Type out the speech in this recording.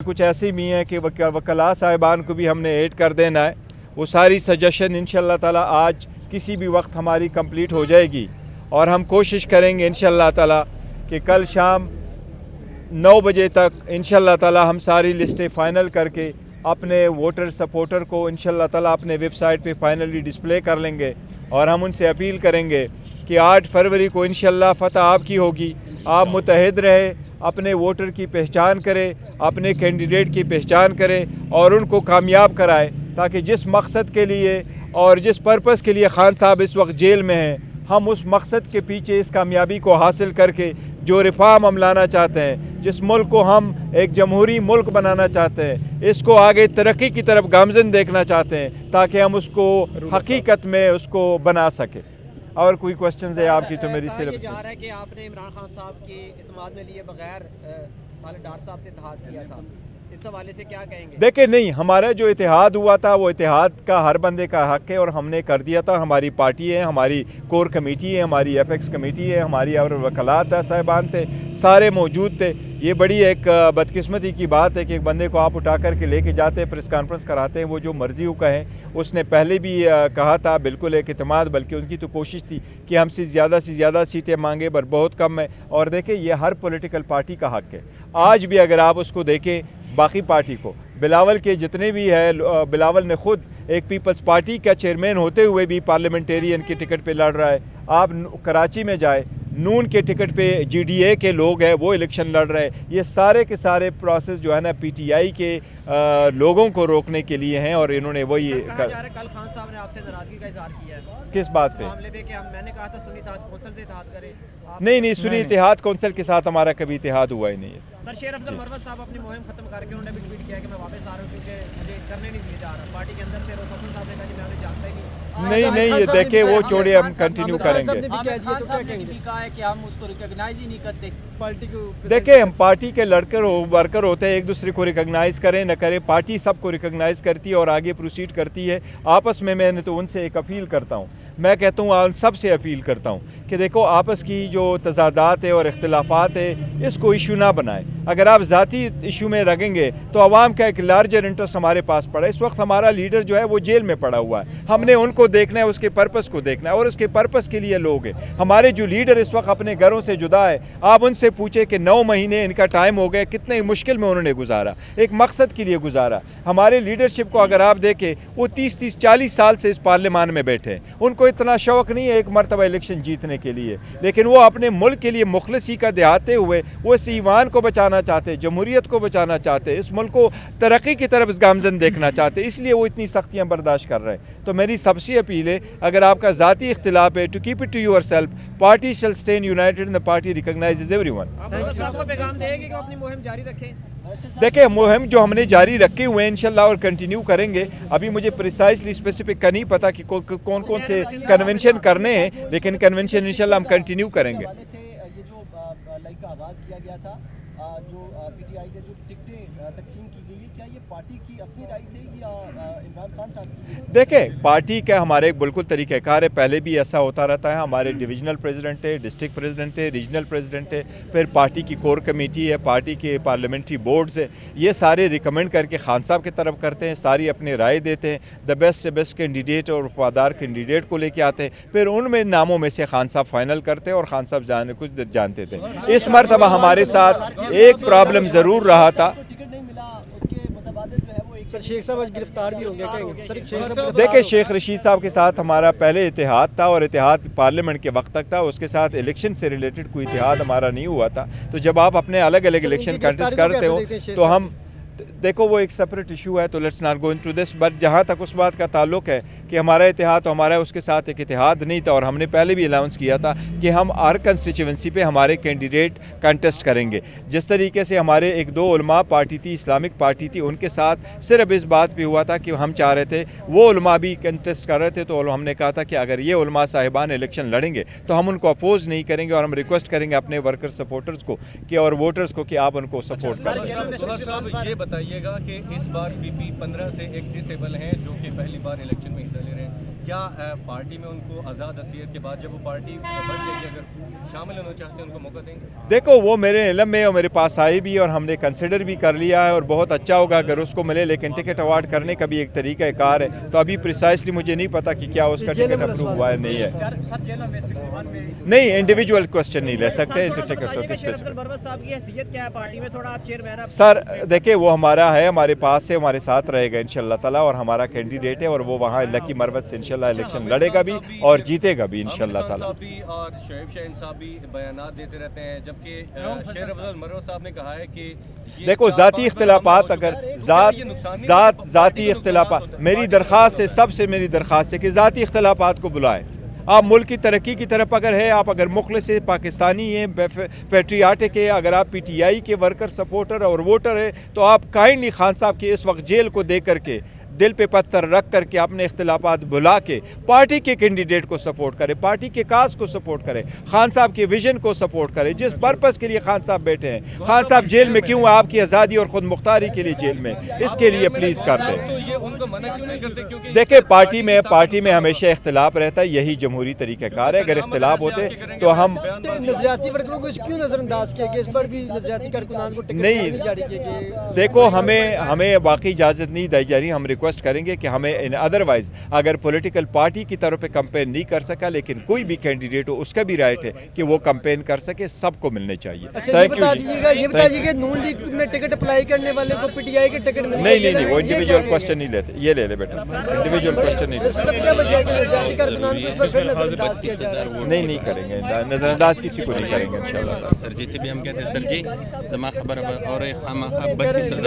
कुछ ऐसी भी हैं कि वकला साहिबान को भी हमने ऐड कर देना है। वो सारी सजेशन इंशाअल्लाह ताला आज किसी भी वक्त हमारी कंप्लीट हो जाएगी और हम कोशिश करेंगे इंशाअल्लाह ताला कि कल शाम 9 बजे तक इंशाअल्लाह ताला हम सारी लिस्टें फ़ाइनल करके अपने वोटर सपोर्टर को इंशाअल्लाह ताला अपने वेबसाइट पे फाइनली डिस्प्ले कर लेंगे और हम उनसे अपील करेंगे कि 8 फरवरी को इंशाअल्लाह फ़तह आपकी होगी। आप मुतहद रहे, अपने वोटर की पहचान करें, अपने कैंडिडेट की पहचान करें और उनको कामयाब कराए, ताकि जिस मकसद के लिए और जिस पर्पस के लिए खान साहब इस वक्त जेल में हैं, हम उस मकसद के पीछे इस कामयाबी को हासिल करके जो रिफॉर्म हम लाना चाहते हैं, जिस मुल्क को हम एक जमहूरी मुल्क बनाना चाहते हैं, इसको आगे तरक्की की तरफ गामज़न देखना चाहते हैं, ताकि हम उसको हकीकत में उसको बना सकें। और कोई क्वेश्चन है आपकी तो मेरी सिर्फ ये जा रहा है कि आपने इमरान खान साहब की इत्मीनान में लिए बगैर डार साहब से इत्तेहाद किया था, इस हवाले से क्या कहेंगे? देखिए, नहीं, हमारा जो इत्तेहाद हुआ था वो इत्तेहाद का हर बंदे का हक है और हमने कर दिया था। हमारी पार्टी है, हमारी कोर कमेटी है, हमारी एपेक्स कमेटी है, हमारी और वकलात साहिबान थे, सारे मौजूद थे। ये बड़ी एक बदकिस्मती की बात है कि एक बंदे को आप उठा करके लेके जाते हैं, प्रेस कॉन्फ्रेंस कराते हैं, वो जो मर्ज़ी हो कहें। उसने पहले भी कहा था बिल्कुल एक इत्मीनान, बल्कि उनकी तो कोशिश थी कि हमसे ज़्यादा सीटें मांगे, पर बहुत कम है। और देखें, ये हर पॉलिटिकल पार्टी का हक है। आज भी अगर आप उसको देखें, बाकी पार्टी को, बिलावल के जितने भी है, बिलावल ने खुद एक पीपल्स पार्टी का चेयरमैन होते हुए भी पार्लियामेंटेरियन के टिकट पे लड़ रहा है। आप कराची में जाए, नून के टिकट पे GDA के लोग हैं, वो इलेक्शन लड़ रहे हैं। ये सारे के सारे प्रोसेस जो है ना PTI के लोगों को रोकने के लिए हैं और इन्होंने वही कहा जा रहा है कल खान साहब ने आपसे नाराज़गी का इजहार किया है। किस बात पे? मामले पे कि मैंने कहा था सुन्नी इत्तेहाद कौंसिल से इत्तेहाद करें। नहीं, सुन्नी इत्तेहाद कौंसिल के साथ हमारा कभी इत्तेहाद हुआ ही नहीं है। सर, शेर अफजल मरवत साहब अपनी मुहिम खत्म करके उन्होंने भी ट्वीट किया कि मैं वापस आ रहा हूँ क्योंकि मुझे करने नहीं दिए जा रहा। पार्टी के अंदर से रोशन साहब ने कहा कि मैं उन्हें जानता ही नहीं, ये देखे वो छोड़े, हम कंटिन्यू करेंगे। देखिए, हम पार्टी के वर्कर होते हैं, एक दूसरे को रिकॉग्नाइज करें न करें, पार्टी सबको रिकॉग्नाइज करती है और आगे प्रोसीड करती है। आपस में मैंने तो उनसे एक अपील करता हूँ, मैं कहता हूँ सबसे अपील करता हूँ कि देखो, आपस की जो तजादात है और इख्तिलाफात है, इसको इशू ना बनाएं। अगर आप ज़ाती इशू में लगेंगे तो आवाम का एक लार्जर इंटरेस्ट हमारे पास पड़ा है। इस वक्त हमारा लीडर जो है वो जेल में पड़ा हुआ है, हमने उनको देखना है, उसके पर्पस को देखना है और उसके पर्पस के लिए लोग हैं। हमारे जो लीडर इस वक्त अपने घरों से जुदा है, आप उनसे पूछे कि 9 महीने इनका टाइम हो गया, कितने मुश्किल में उन्होंने गुजारा, एक मकसद के लिए गुजारा। हमारे लीडरशिप को अगर आप देखें, वो 30-40 साल से इस पार्लियामान में बैठे हैं, उनको इतना शौक़ नहीं है एक मरतबा इलेक्शन जीतने के लिए, लेकिन वो अपने मुल्क के लिए मुखलिसी का दिखाते हुए वो इस ईमान को बचाना चाहते हैं, जमहूरियत को बचाना चाहते हैं, इस मुल्क को तरक्की की तरफ गामज़न देखना चाहते हैं, इसलिए वो इतनी सख्तियाँ बर्दाश्त कर रहे हैं। तो मेरी सबसे अपील है, अगर आपका ज़ाती इख्तिलाफ है, to keep it to yourself, party shall stand united and the party recognizes everyone. देखिए, मुहिम जो हमने जारी रखे हुए हैं इंशाल्लाह और कंटिन्यू करेंगे। अभी मुझे प्रिसाइसली स्पेसिफिक का नहीं पता कि कौन कौन से कन्वेंशन करने हैं, लेकिन कन्वेंशन इंशाल्लाह हम कंटिन्यू करेंगे। ये जो लाइक का आगाज़ किया गया था, जो PTI के जो टिकटें तकसीम की गई है, क्या ये पार्टी की अपनी राय थी या इमरान खान साहब की? देखें, पार्टी का हमारे बिल्कुल तरीक़ाकार है, पहले भी ऐसा होता रहता है। हमारे डिविजनल प्रेसिडेंट है, डिस्ट्रिक्ट प्रेसिडेंट है, रीजनल प्रेसिडेंट है, फिर पार्टी की कोर कमेटी है, पार्टी के पार्लियामेंट्री बोर्ड्स है, ये सारे रिकमेंड करके खान साहब की तरफ करते हैं, सारी अपनी राय देते हैं, द बेस्ट से बेस्ट कैंडिडेट और वफादार कैंडिडेट को लेके आते हैं, फिर उनमें नामों में से खान साहब फाइनल करते हैं और खान साहब कुछ जानते थे। इस मरतबा हमारे साथ एक प्रॉब्लम ज़रूर रहा था। सर, शेख साहब आज गिरफ्तार भी हो गया क्या? देखिए, शेख रशीद साहब के साथ हमारा पहले इत्तेहाद था और इत्तेहाद पार्लियामेंट के वक्त तक था, उसके साथ इलेक्शन से रिलेटेड कोई इत्तेहाद हमारा नहीं हुआ था। तो जब आप अपने अलग अलग इलेक्शन कंटेस्ट करते हो तो हम देखो, वो एक सेपरेट इशू है, तो let's not go into this. But जहाँ तक उस बात का ताल्लुक है कि हमारा इत्तेहाद तो हमारा उसके साथ एक इत्तेहाद नहीं था और हमने पहले भी अनाउंस किया था कि हम हर कंस्टिट्यूंसी पे हमारे कैंडिडेट कंटेस्ट करेंगे। जिस तरीके से हमारे 1-2 उलमा पार्टी थी, इस्लामिक पार्टी थी, उनके साथ सिर्फ इस बात पे हुआ था कि हम चाह रहे थे वो उलमा भी कंटेस्ट कर रहे थे, तो हमने कहा था कि अगर ये उलमा साहिबान इलेक्शन लड़ेंगे तो हम उनको अपोज नहीं करेंगे और हम रिक्वेस्ट करेंगे अपने वर्कर सपोर्टर्स को कि और वोटर्स को कि आप उनको सपोर्ट करें। ये बताइएगा कि इस बार PP 15 से एक डिसेबल हैं जो कि पहली बार इलेक्शन में हिस्सा ले रहे हैं, کیا پارٹی میں ان کو آزاد حیثیت کے بعد جب وہ پارٹی بن جائے گی اگر شامل ہونا چاہتے ہیں ان کو موقع دیں گے؟ دیکھو وہ میرے علم میں اور میرے پاس آئی بھی اور ہم نے کنسیڈر بھی کر لیا ہے اور بہت اچھا ہوگا اگر اس کو ملے، لیکن ٹکٹ اوارڈ کرنے کا بھی ایک طریقہ کار ہے، تو ابھی پریسائسلی مجھے نہیں پتا کہ کیا اس کا ٹکٹ اپروو ہوا ہے نہیں ہے. نہیں انڈیویجول کوسچن نہیں لے سکتے اس ٹکٹ صاحب کی حیثیت کیا ہے پارٹی میں؟ تھوڑا آپ چیئرمین سر دیکھیں وہ ہمارا ہے، ہمارے پاس سے ہمارے ساتھ رہے گا انشاءاللہ تعالیٰ اور ہمارا کینڈیڈیٹ ہے اور وہ وہاں لکی مروت سے انشاءاللہ الیکشن لڑے گا بھی اور جیتے گا بھی انشاءاللہ تعالیٰ. اور شعیب شاہین صاحب بھی بیانات دیتے رہتے ہیں، جبکہ شیر افضل مروت صاحب نے کہا ہے کہ دیکھو ذاتی اختلافات اگر ذاتی اختلافات میری درخواست ہے، سب سے میری درخواست ہے کہ ذاتی اختلافات کو بلائیں. آپ ملک کی ترقی کی طرف اگر ہے، آپ اگر مخلص پاکستانی ہیں، پیٹریاٹک ہے، اگر آپ پی ٹی آئی کے ورکر سپورٹر اور ووٹر ہے تو آپ کائنڈلی خان صاحب کے اس وقت جیل کو دیکھ کر کے دل پہ پتھر رکھ کر کے اپنے اختلافات بلا کے پارٹی کے کینڈیڈیٹ کو سپورٹ کرے، پارٹی کے کاز کو سپورٹ کرے، خان صاحب کے ویژن کو سپورٹ کرے جس پرپس کے لیے خان صاحب بیٹھے ہیں. خان صاحب جیل میں کیوں ہیں؟ آپ کی آزادی اور خود مختاری کے لیے جیل میں، اس کے لیے پلیز کر دیں. دیکھیں پارٹی میں ہمیشہ اختلاف رہتا ہے، یہی جمہوری طریقہ کار ہے. اگر اختلاف ہوتے تو ہم نظریاتی ورکروں کو کیوں نظر انداز کیا گیا؟ اس پر بھی نظریاتی کارکنان کو ٹکٹ نہیں جاری کیے گئے. دیکھو ہمیں واقعی اجازت نہیں دی جا رہی. ہم ریکویسٹ کریں گے کہ ہمیں ادروائز اگر پولیٹیکل پارٹی کی طرف پہ کمپین نہیں کر سکا لیکن کوئی بھی کینڈیڈیٹ ہو اس کا بھی رائٹ ہے کہ وہ کمپین کر سکے، سب کو ملنے چاہیے. یہ بتا دیجیے گا نون لیگ میں ٹکٹ اپلائی کرنے والے کو پی ٹی آئی کے ٹکٹ ملے؟ نہیں وہ انڈیویجول کوسچن نہیں لیتے. یہ لے لے بیٹا، انڈیویجول کوسچن نہیں نہیں کریں گے، نظر انداز کسی کو نہیں کریں گے انشاءاللہ. سر جیسے بھی ہم کہتے ہیں سر جی زما خبر اور خامہ 32,000